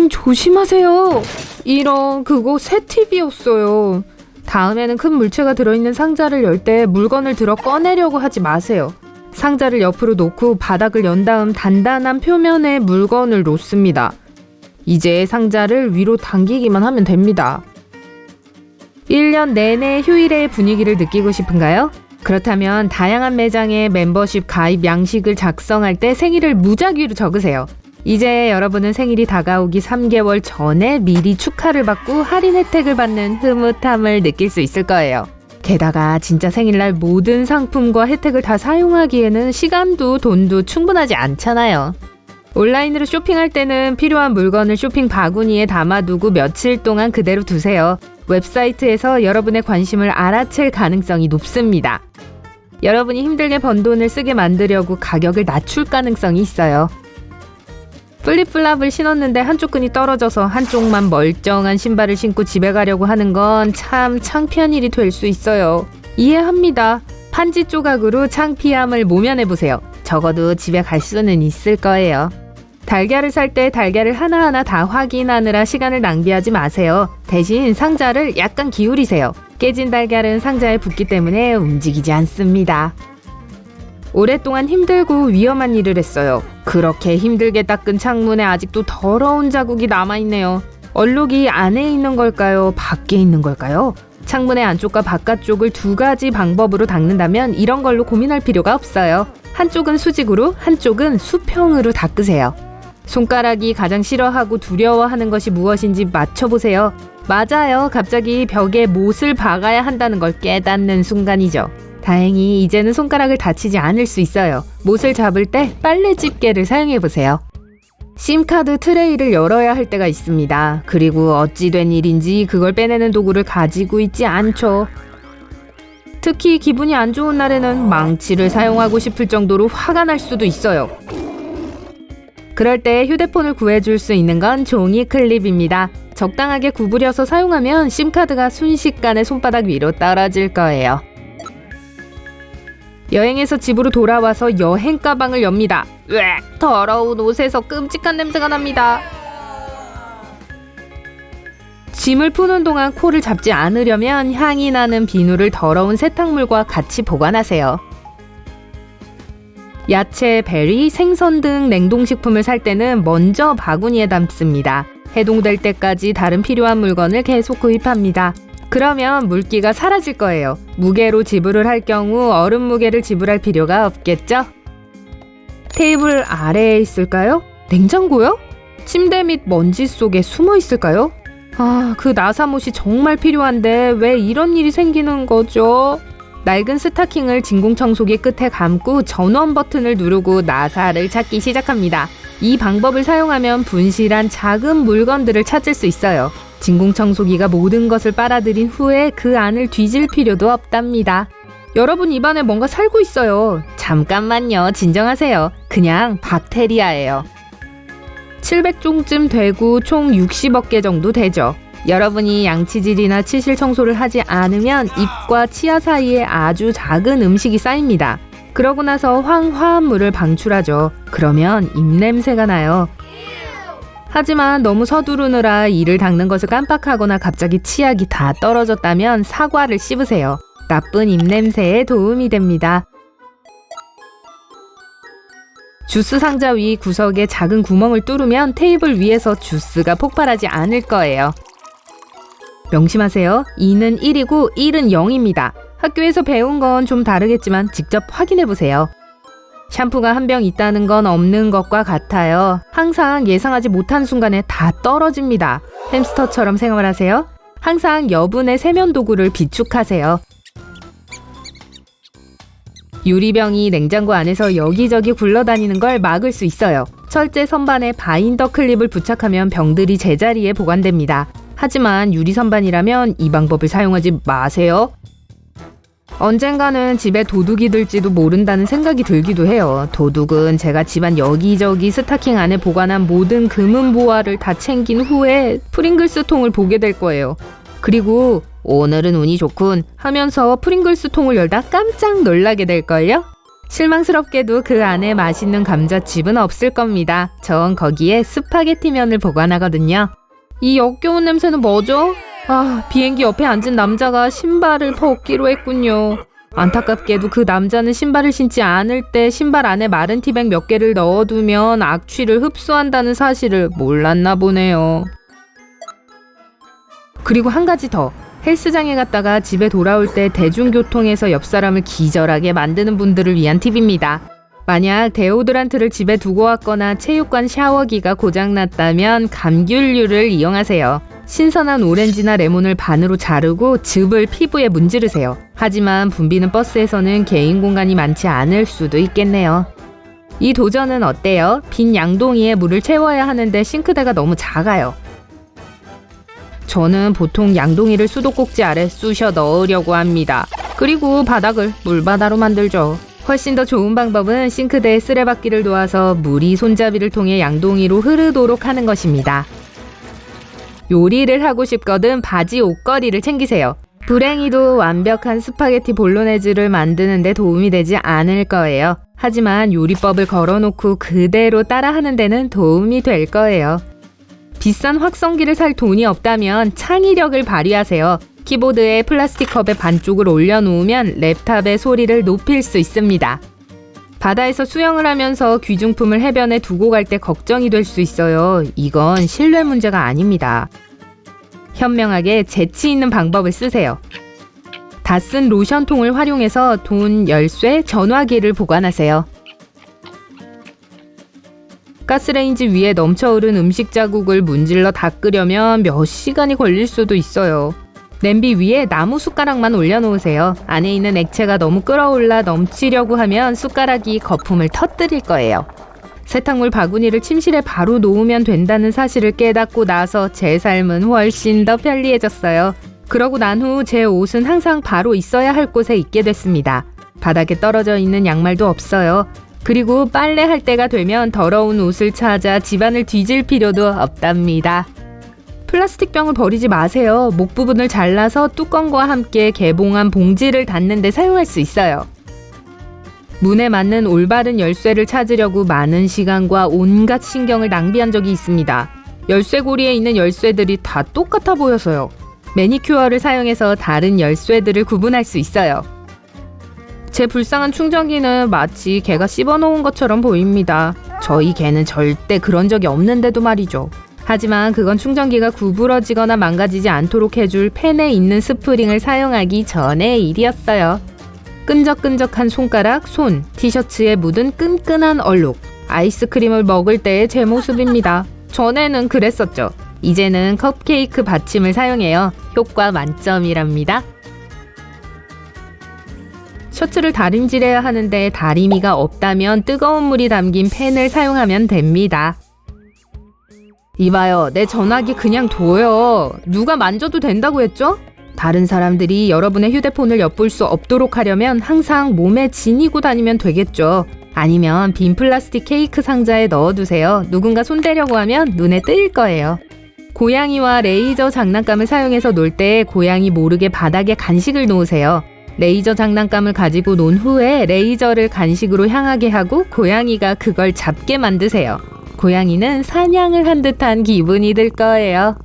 조심하세요. 이런, 그거 새 팁이었어요. 다음에는 큰 물체가 들어있는 상자를 열 때 물건을 들어 꺼내려고 하지 마세요. 상자를 옆으로 놓고 바닥을 연 다음 단단한 표면에 물건을 놓습니다. 이제 상자를 위로 당기기만 하면 됩니다. 1년 내내 휴일의 분위기를 느끼고 싶은가요? 그렇다면 다양한 매장의 멤버십 가입 양식을 작성할 때 생일을 무작위로 적으세요. 이제 여러분은 생일이 다가오기 3개월 전에 미리 축하를 받고 할인 혜택을 받는 흐뭇함을 느낄 수 있을 거예요. 게다가 진짜 생일날 모든 상품과 혜택을 다 사용하기에는 시간도 돈도 충분하지 않잖아요. 온라인으로 쇼핑할 때는 필요한 물건을 쇼핑 바구니에 담아두고 며칠 동안 그대로 두세요. 웹사이트에서 여러분의 관심을 알아챌 가능성이 높습니다. 여러분이 힘들게 번 돈을 쓰게 만들려고 가격을 낮출 가능성이 있어요. 플립플랍을 신었는데 한쪽 끈이 떨어져서 한쪽만 멀쩡한 신발을 신고 집에 가려고 하는 건 참 창피한 일이 될 수 있어요. 이해합니다. 판지 조각으로 창피함을 모면해보세요. 적어도 집에 갈 수는 있을 거예요. 달걀을 살 때 달걀을 하나하나 다 확인하느라 시간을 낭비하지 마세요. 대신 상자를 약간 기울이세요. 깨진 달걀은 상자에 붙기 때문에 움직이지 않습니다. 오랫동안 힘들고 위험한 일을 했어요. 그렇게 힘들게 닦은 창문에 아직도 더러운 자국이 남아있네요. 얼룩이 안에 있는 걸까요? 밖에 있는 걸까요? 창문의 안쪽과 바깥쪽을 두 가지 방법으로 닦는다면 이런 걸로 고민할 필요가 없어요. 한쪽은 수직으로, 한쪽은 수평으로 닦으세요. 손가락이 가장 싫어하고 두려워하는 것이 무엇인지 맞춰보세요. 맞아요. 갑자기 벽에 못을 박아야 한다는 걸 깨닫는 순간이죠. 다행히 이제는 손가락을 다치지 않을 수 있어요. 못을 잡을 때 빨래 집게를 사용해보세요. 심카드 트레이를 열어야 할 때가 있습니다. 그리고 어찌 된 일인지 그걸 빼내는 도구를 가지고 있지 않죠. 특히 기분이 안 좋은 날에는 망치를 사용하고 싶을 정도로 화가 날 수도 있어요. 그럴 때 휴대폰을 구해줄 수 있는 건 종이 클립입니다. 적당하게 구부려서 사용하면 심카드가 순식간에 손바닥 위로 떨어질 거예요. 여행에서 집으로 돌아와서 여행 가방을 엽니다. 으악, 더러운 옷에서 끔찍한 냄새가 납니다. 짐을 푸는 동안 코를 잡지 않으려면 향이 나는 비누를 더러운 세탁물과 같이 보관하세요. 야채, 베리, 생선 등 냉동식품을 살 때는 먼저 바구니에 담습니다. 해동될 때까지 다른 필요한 물건을 계속 구입합니다. 그러면 물기가 사라질 거예요. 무게로 지불을 할 경우 얼음 무게를 지불할 필요가 없겠죠? 테이블 아래에 있을까요? 냉장고요? 침대 밑 먼지 속에 숨어 있을까요? 아, 그 나사못이 정말 필요한데 왜 이런 일이 생기는 거죠? 낡은 스타킹을 진공청소기 끝에 감고 전원 버튼을 누르고 나사를 찾기 시작합니다. 이 방법을 사용하면 분실한 작은 물건들을 찾을 수 있어요. 진공청소기가 모든 것을 빨아들인 후에 그 안을 뒤질 필요도 없답니다. 여러분 입안에 뭔가 살고 있어요. 잠깐만요. 진정하세요. 그냥 박테리아예요. 700종쯤 되고 총 60억 개 정도 되죠. 여러분이 양치질이나 치실 청소를 하지 않으면 입과 치아 사이에 아주 작은 음식이 쌓입니다. 그러고 나서 황화합물을 방출하죠. 그러면 입냄새가 나요. 하지만 너무 서두르느라 이를 닦는 것을 깜빡하거나 갑자기 치약이 다 떨어졌다면 사과를 씹으세요. 나쁜 입냄새에 도움이 됩니다. 주스 상자 위 구석에 작은 구멍을 뚫으면 테이블 위에서 주스가 폭발하지 않을 거예요. 명심하세요. 2는 1이고 1은 0입니다. 학교에서 배운 건 좀 다르겠지만 직접 확인해보세요. 샴푸가 한 병 있다는 건 없는 것과 같아요. 항상 예상하지 못한 순간에 다 떨어집니다. 햄스터처럼 생활하세요. 항상 여분의 세면 도구를 비축하세요. 유리병이 냉장고 안에서 여기저기 굴러다니는 걸 막을 수 있어요. 철제 선반에 바인더 클립을 부착하면 병들이 제자리에 보관됩니다. 하지만 유리 선반이라면 이 방법을 사용하지 마세요. 언젠가는 집에 도둑이 들지도 모른다는 생각이 들기도 해요. 도둑은 제가 집안 여기저기 스타킹 안에 보관한 모든 금은 보화를 다 챙긴 후에 프링글스 통을 보게 될 거예요. 그리고 오늘은 운이 좋군 하면서 프링글스 통을 열다 깜짝 놀라게 될걸요? 실망스럽게도 그 안에 맛있는 감자칩은 없을 겁니다. 전 거기에 스파게티면을 보관하거든요. 이 역겨운 냄새는 뭐죠? 아, 비행기 옆에 앉은 남자가 신발을 벗기로 했군요. 안타깝게도 그 남자는 신발을 신지 않을 때 신발 안에 마른 티백 몇 개를 넣어두면 악취를 흡수한다는 사실을 몰랐나 보네요. 그리고 한 가지 더. 헬스장에 갔다가 집에 돌아올 때 대중교통에서 옆 사람을 기절하게 만드는 분들을 위한 팁입니다. 만약 데오드란트를 집에 두고 왔거나 체육관 샤워기가 고장났다면 감귤류를 이용하세요. 신선한 오렌지나 레몬을 반으로 자르고 즙을 피부에 문지르세요. 하지만 붐비는 버스에서는 개인 공간이 많지 않을 수도 있겠네요. 이 도전은 어때요? 빈 양동이에 물을 채워야 하는데 싱크대가 너무 작아요. 저는 보통 양동이를 수도꼭지 아래 쑤셔 넣으려고 합니다. 그리고 바닥을 물바다로 만들죠. 훨씬 더 좋은 방법은 싱크대에 쓰레받기를 놓아서 물이 손잡이를 통해 양동이로 흐르도록 하는 것입니다. 요리를 하고 싶거든 바지 옷걸이를 챙기세요. 불행히도 완벽한 스파게티 볼로네즈를 만드는 데 도움이 되지 않을 거예요. 하지만 요리법을 걸어놓고 그대로 따라하는 데는 도움이 될 거예요. 비싼 확성기를 살 돈이 없다면 창의력을 발휘하세요. 키보드에 플라스틱 컵의 반쪽을 올려놓으면 랩탑의 소리를 높일 수 있습니다. 바다에서 수영을 하면서 귀중품을 해변에 두고 갈 때 걱정이 될 수 있어요. 이건 신뢰 문제가 아닙니다. 현명하게 재치 있는 방법을 쓰세요. 다 쓴 로션통을 활용해서 돈, 열쇠, 전화기를 보관하세요. 가스레인지 위에 넘쳐흐른 음식 자국을 문질러 닦으려면 몇 시간이 걸릴 수도 있어요. 냄비 위에 나무 숟가락만 올려놓으세요. 안에 있는 액체가 너무 끓어올라 넘치려고 하면 숟가락이 거품을 터뜨릴 거예요. 세탁물 바구니를 침실에 바로 놓으면 된다는 사실을 깨닫고 나서 제 삶은 훨씬 더 편리해졌어요. 그러고 난 후 제 옷은 항상 바로 있어야 할 곳에 있게 됐습니다. 바닥에 떨어져 있는 양말도 없어요. 그리고 빨래할 때가 되면 더러운 옷을 찾아 집안을 뒤질 필요도 없답니다. 플라스틱 병을 버리지 마세요. 목 부분을 잘라서 뚜껑과 함께 개봉한 봉지를 닫는 데 사용할 수 있어요. 문에 맞는 올바른 열쇠를 찾으려고 많은 시간과 온갖 신경을 낭비한 적이 있습니다. 열쇠고리에 있는 열쇠들이 다 똑같아 보여서요. 매니큐어를 사용해서 다른 열쇠들을 구분할 수 있어요. 제 불쌍한 충전기는 마치 개가 씹어놓은 것처럼 보입니다. 저희 개는 절대 그런 적이 없는데도 말이죠. 하지만 그건 충전기가 구부러지거나 망가지지 않도록 해줄 펜에 있는 스프링을 사용하기 전의 일이었어요. 끈적끈적한 손가락, 손, 티셔츠에 묻은 끈끈한 얼룩, 아이스크림을 먹을 때의 제 모습입니다. 전에는 그랬었죠. 이제는 컵케이크 받침을 사용해요. 효과 만점이랍니다. 셔츠를 다림질해야 하는데 다리미가 없다면 뜨거운 물이 담긴 팬을 사용하면 됩니다. 이봐요, 내 전화기 그냥 둬요. 누가 만져도 된다고 했죠? 다른 사람들이 여러분의 휴대폰을 엿볼 수 없도록 하려면 항상 몸에 지니고 다니면 되겠죠. 아니면 빈 플라스틱 케이크 상자에 넣어두세요. 누군가 손대려고 하면 눈에 뜰 거예요. 고양이와 레이저 장난감을 사용해서 놀 때 고양이 모르게 바닥에 간식을 놓으세요. 레이저 장난감을 가지고 논 후에 레이저를 간식으로 향하게 하고 고양이가 그걸 잡게 만드세요. 고양이는 사냥을 한 듯한 기분이 들 거예요.